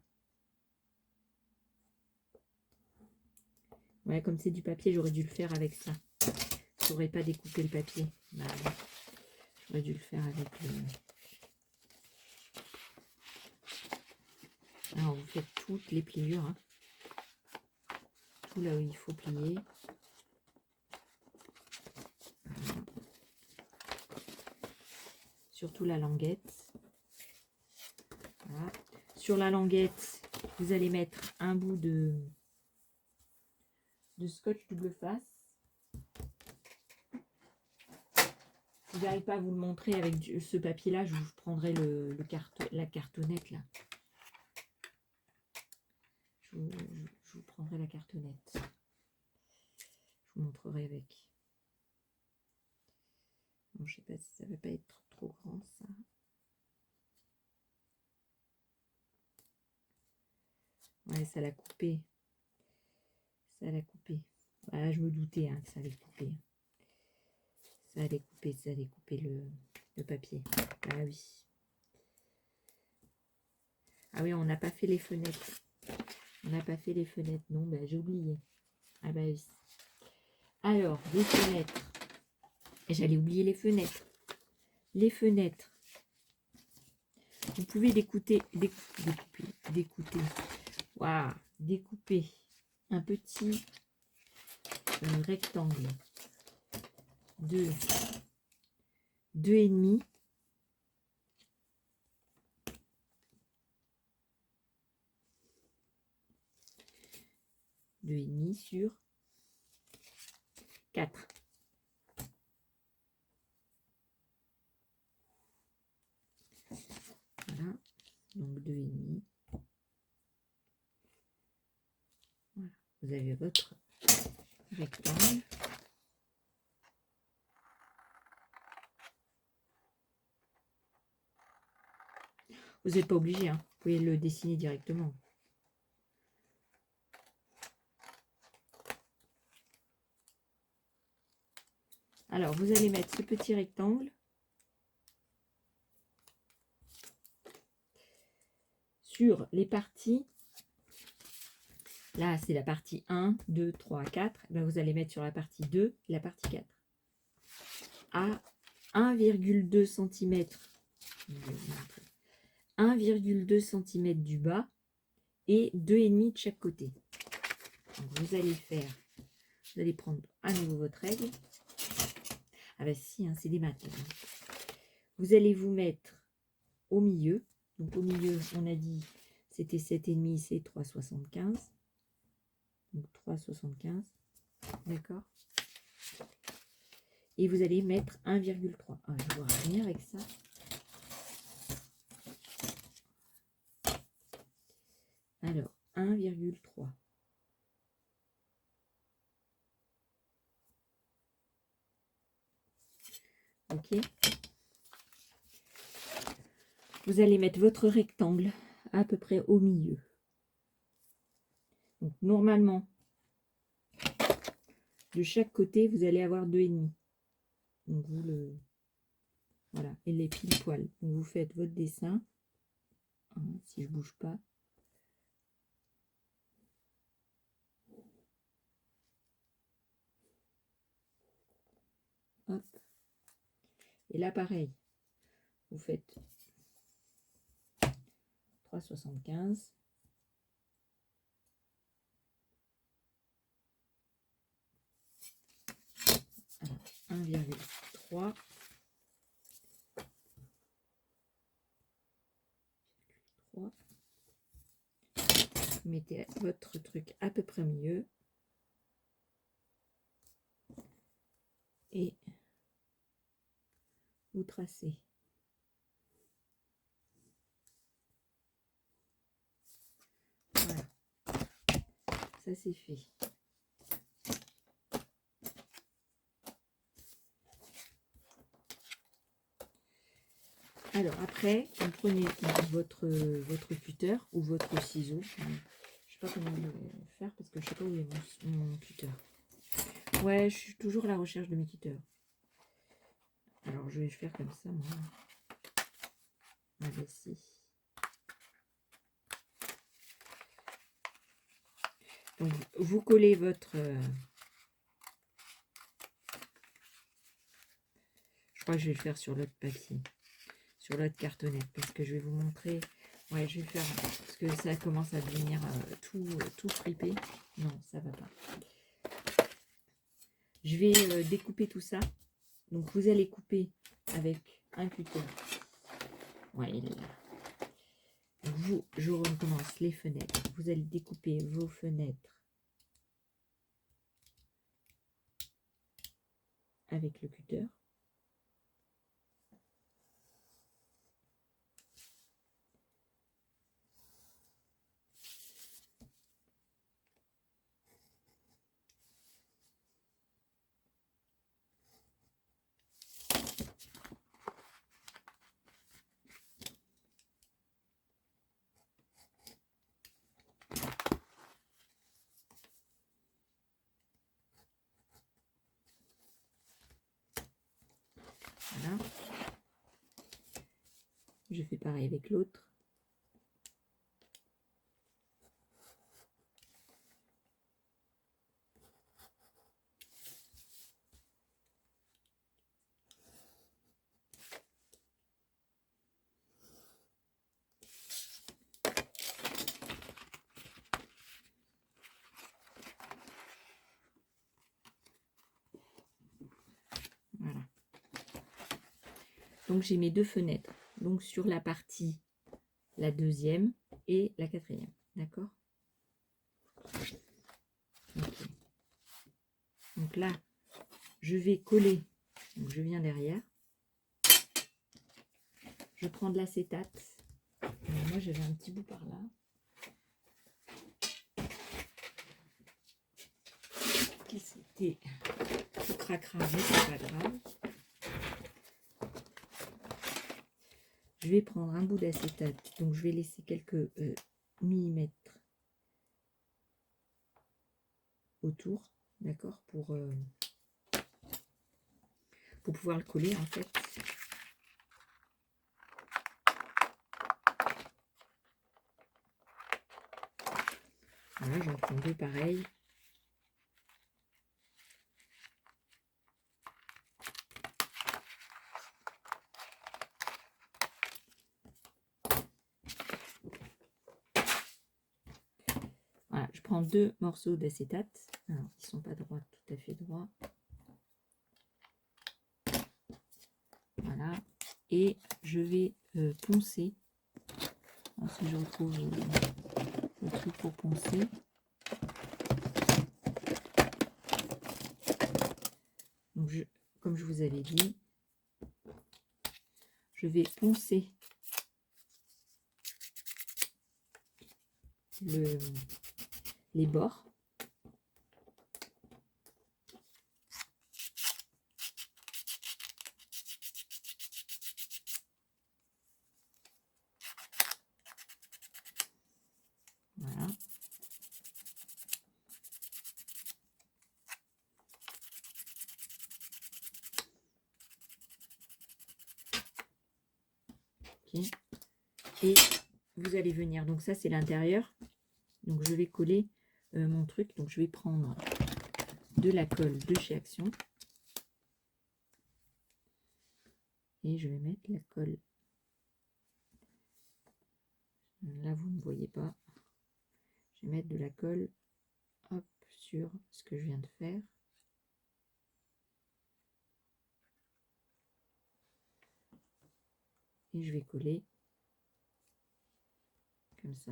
Ouais, comme c'est du papier, j'aurais dû le faire avec ça. J'aurais pas découpé le papier. Bah, j'aurais dû le faire avec le... Alors, vous faites toutes les pliures. Hein. Tout là où il faut plier. Voilà. Surtout la languette. Voilà. Sur la languette, vous allez mettre un bout de scotch double face. Si j'arrive pas à vous le montrer avec ce papier-là, je vous prendrai la cartonnette là. Je vous prendrai la cartonnette. Je vous montrerai avec. Bon, je sais pas si ça va pas être trop grand ça. Ouais, ça l'a coupé. Ça l'a coupé. Voilà, je me doutais hein, que ça allait couper. Ça allait couper le papier. Ah oui. Ah oui, on n'a pas fait les fenêtres. On n'a pas fait les fenêtres. Non, ben, j'ai oublié. Ah bah oui. Alors, les fenêtres. J'allais oublier les fenêtres. Les fenêtres. Vous pouvez découper. Waouh, découper un petit rectangle de 2,5. Sur 4. Voilà, donc 2,5. Voilà, vous avez votre rectangle. Vous n'êtes pas obligé, hein. Vous pouvez le dessiner directement. Alors, vous allez mettre ce petit rectangle sur les parties, là c'est la partie 1, 2, 3, 4, ben vous allez mettre sur la partie 2 et la partie 4 à 1,2 cm, 1,2 cm du bas et 2,5 de chaque côté. Donc vous allez faire, vous allez prendre à nouveau votre règle. Ah bah si, hein, c'est des maths. Vous allez vous mettre au milieu. Donc au milieu, on a dit c'était 7,5, c'est 3,75. Donc 3,75. D'accord. Et vous allez mettre 1,3. Ah, je vois rien avec ça. Alors, 1,3. Ok. Vous allez mettre votre rectangle à peu près au milieu. Donc, normalement, de chaque côté, vous allez avoir 2,5. Donc, vous le... Voilà, et les pile poil. Donc, vous faites votre dessin. Si je bouge pas. Hop. Et là, pareil. Vous faites 3,75. Alors, 1,3. Vous mettez votre truc à peu près mieux. Et vous tracez. Voilà. Ça, c'est fait. Alors après, vous prenez votre cutter ou votre ciseau. Je ne sais pas comment le faire parce que je ne sais pas où est mon cutter. Ouais, je suis toujours à la recherche de mes cutters. Alors je vais faire comme ça, moi. Ici. Donc vous collez votre... je crois que je vais le faire sur l'autre papier. Sur l'autre cartonnette parce que je vais vous montrer. Ouais, je vais faire parce que ça commence à devenir tout fripé. Non, ça va pas. Je vais découper tout ça. Donc vous allez couper avec un cutter. Ouais, il est là. Je recommence les fenêtres. Vous allez découper vos fenêtres avec le cutter. Voilà. Je fais pareil avec l'autre. Voilà. Donc j'ai mes deux fenêtres. Donc sur la partie, la deuxième et la quatrième. D'accord? Okay. Donc là, je vais coller. Donc je viens derrière. Je prends de l'acétate. Moi j'avais un petit bout par là. Qui c'était tout cracra, mais c'est pas grave. Je vais prendre un bout d'acétate. Donc je vais laisser quelques millimètres autour, d'accord, pour pouvoir le coller en fait. Voilà, j'en prends 2 pareils. Voilà, je prends 2 morceaux d'acétate. Alors, ils ne sont pas droits, tout à fait droits. Voilà. Et je vais poncer. Alors, si je retrouve le truc pour poncer. Donc, comme je vous avais dit, je vais poncer les bords. Voilà. Okay. Et vous allez venir, donc ça c'est l'intérieur, donc je vais coller mon truc, donc je vais prendre de la colle de chez Action et je vais mettre la colle, là vous ne voyez pas, je vais mettre de la colle, hop, sur ce que je viens de faire. Et je vais coller comme ça.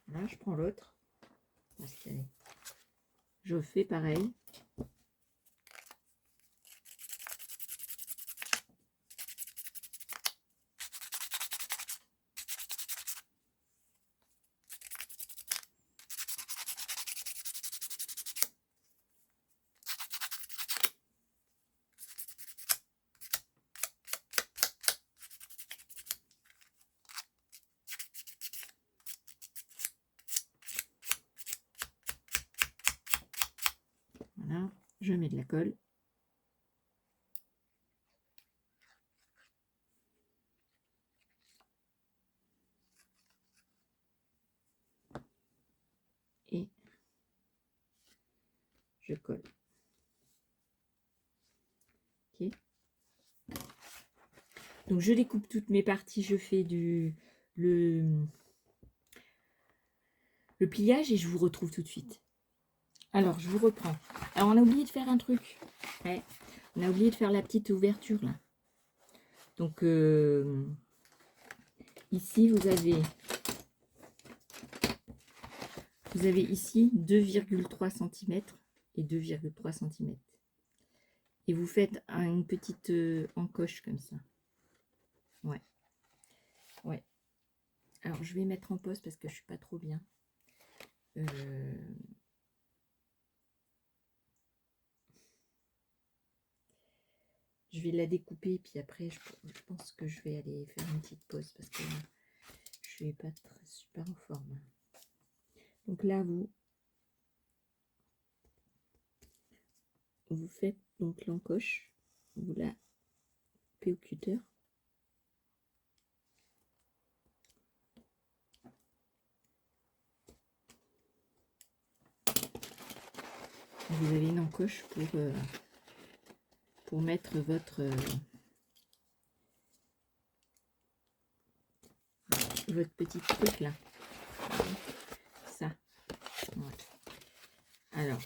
Là, je prends l'autre. Je fais pareil. Voilà, je mets de la colle. Et je colle. Ok. Donc je découpe toutes mes parties, je fais le pliage et je vous retrouve tout de suite. Alors je vous reprends. Alors on a oublié de faire un truc. Ouais. On a oublié de faire la petite ouverture là. Donc ici vous avez ici 2,3 cm et 2,3 cm. Et vous faites une petite encoche comme ça. Ouais. Ouais. Alors je vais mettre en pause parce que je suis pas trop bien. Je vais la découper puis après je pense que je vais aller faire une petite pause parce que je suis pas très super en forme. Donc là vous faites donc l'encoche, vous la coupez au cutter. Vous avez une encoche pour mettre votre petit truc là. Ça. Ouais. Alors.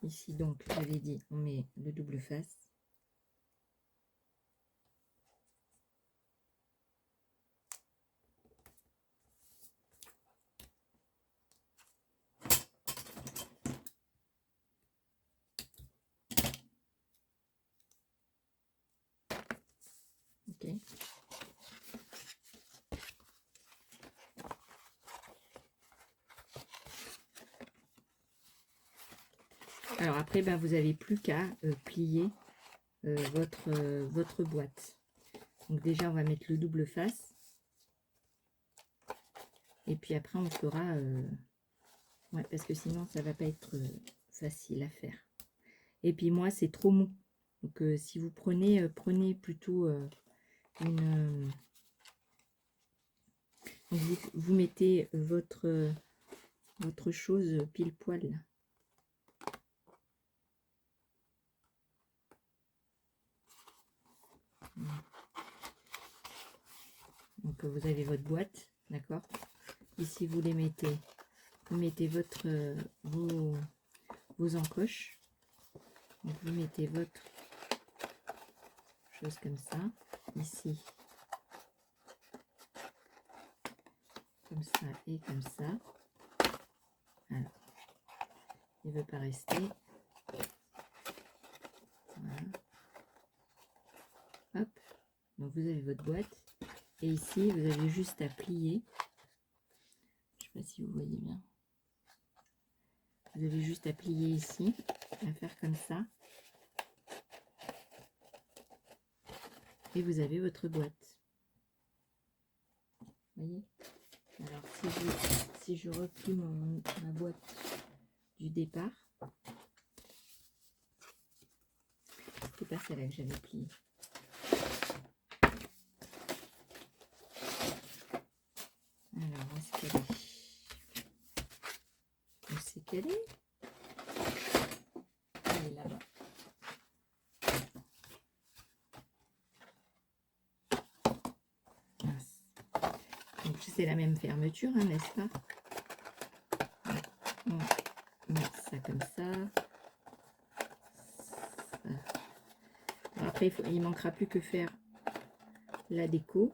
Ici donc, j'avais dit, on met le double face. Ok. Alors après, ben, vous n'avez plus qu'à plier votre boîte. Donc déjà, on va mettre le double face. Et puis après, on fera... ouais, parce que sinon, ça va pas être facile à faire. Et puis moi, c'est trop mou. Donc si vous prenez, prenez plutôt une... donc vous mettez votre chose pile poil là. Donc vous avez votre boîte, d'accord. Ici vous les mettez, vous mettez vos encoches. Donc vous mettez votre chose comme ça, ici, comme ça et comme ça. Alors, il ne veut pas rester. Voilà. Hop, donc vous avez votre boîte. Et ici, vous avez juste à plier. Je ne sais pas si vous voyez bien. Vous avez juste à plier ici, à faire comme ça. Et vous avez votre boîte. Vous voyez? Alors, si je replie ma boîte du départ, c'est pas celle-là que j'avais pliée. Alors, où est-ce qu'elle est? Où c'est qu'elle est? Elle est là-bas. Donc c'est la même fermeture, hein, n'est-ce pas? On met ça comme ça. Alors après, il ne manquera plus que faire la déco.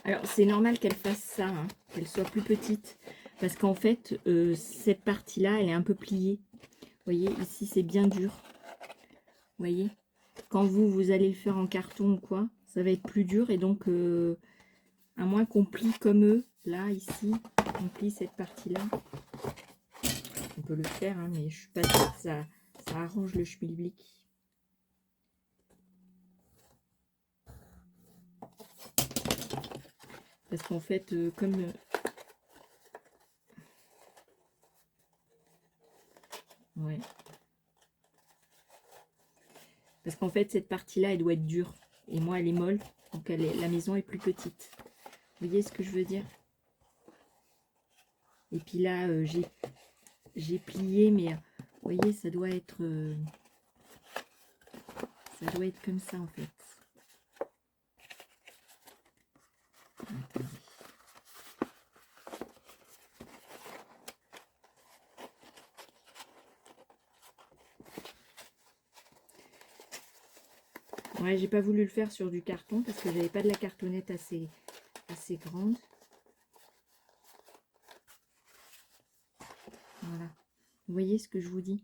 Alors c'est normal qu'elle fasse ça, hein, qu'elle soit plus petite. Parce qu'en fait, cette partie-là, elle est un peu pliée. Vous voyez, ici, c'est bien dur. Vous voyez, quand vous allez le faire en carton ou quoi, ça va être plus dur. Et donc, à moins qu'on plie comme eux, là, ici, on plie cette partie-là. On peut le faire, hein, mais je suis pas sûre que ça arrange le schmilblick. Parce qu'en fait, comme... ouais. Parce qu'en fait, cette partie-là, elle doit être dure. Et moi, elle est molle. Donc, la maison est plus petite. Vous voyez ce que je veux dire? Et puis là, j'ai plié, mais vous voyez, ça doit être comme ça, en fait. Attendez. Ouais, j'ai pas voulu le faire sur du carton parce que j'avais pas de la cartonnette assez grande. Voilà. Vous voyez ce que je vous dis?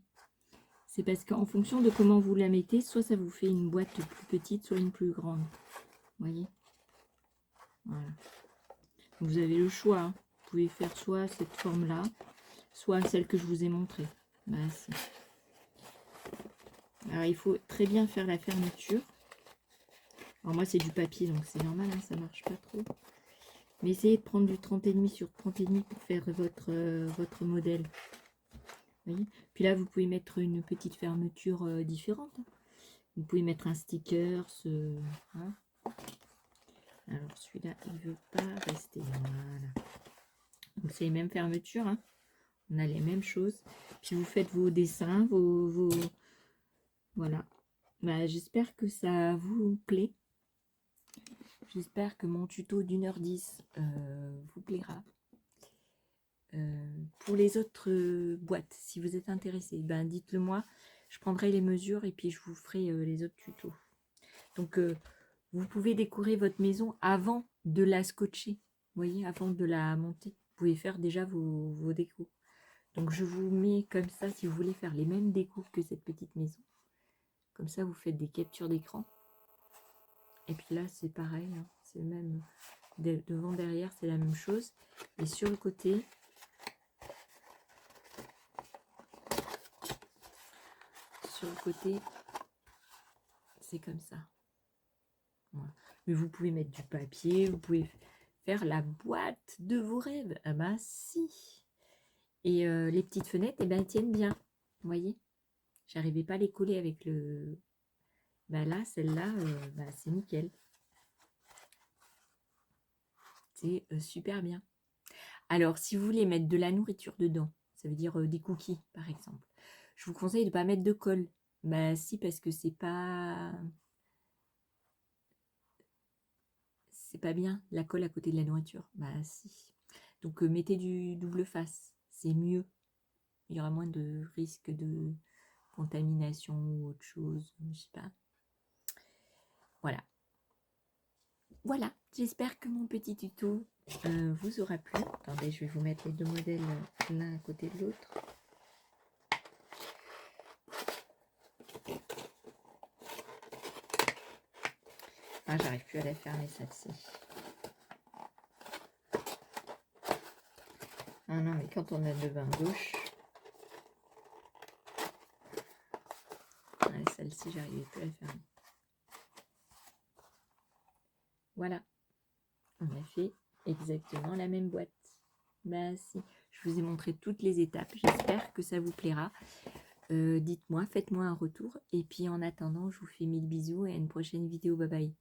C'est parce qu'en fonction de comment vous la mettez, soit ça vous fait une boîte plus petite, soit une plus grande. Vous voyez? Voilà. Vous avez le choix. Hein. Vous pouvez faire soit cette forme-là, soit celle que je vous ai montrée. Alors, il faut très bien faire la fermeture. Alors, moi, c'est du papier, donc c'est normal, hein, ça marche pas trop. Mais essayez de prendre du 30,5 sur 30,5 pour faire votre modèle. Vous voyez? Puis là, vous pouvez mettre une petite fermeture différente. Vous pouvez mettre un sticker. Hein. Alors, celui-là, il ne veut pas rester. Voilà. Donc, c'est les mêmes fermetures. Hein. On a les mêmes choses. Puis, vous faites vos dessins, voilà. Bah, j'espère que ça vous plaît. J'espère que mon tuto d'1h10 vous plaira. Pour les autres boîtes, si vous êtes intéressé, ben dites-le moi. Je prendrai les mesures et puis je vous ferai les autres tutos. Donc, vous pouvez décorer votre maison avant de la scotcher. Vous voyez, avant de la monter. Vous pouvez faire déjà vos décos. Donc, je vous mets comme ça si vous voulez faire les mêmes décos que cette petite maison. Comme ça, vous faites des captures d'écran. Et puis là, c'est pareil. Hein, c'est le même. Devant, derrière, c'est la même chose. Et sur le côté... Sur le côté, c'est comme ça. Voilà. Mais vous pouvez mettre du papier, vous pouvez faire la boîte de vos rêves. Ah bah si. Et les petites fenêtres, eh ben, elles tiennent bien. Vous voyez? J'arrivais pas à les coller avec le... Bah là, celle-là, bah, c'est nickel. C'est super bien. Alors, si vous voulez mettre de la nourriture dedans, ça veut dire des cookies, par exemple, je vous conseille de ne pas mettre de colle. Bah si, parce que c'est pas bien, la colle à côté de la nourriture. Bah si. Donc, mettez du double face, c'est mieux. Il y aura moins de risque de contamination ou autre chose, je sais pas. Voilà. Voilà, j'espère que mon petit tuto vous aura plu. Attendez, je vais vous mettre les deux modèles l'un à côté de l'autre. Ah, j'arrive plus à la fermer celle-ci. Ah non, mais quand on a le bain gauche... Ouais, celle-ci, j'arrivais plus à la fermer. Voilà, on a fait exactement la même boîte. Bah si, je vous ai montré toutes les étapes. J'espère que ça vous plaira. Dites-moi, faites-moi un retour. Et puis en attendant, je vous fais 1000 bisous et à une prochaine vidéo. Bye bye.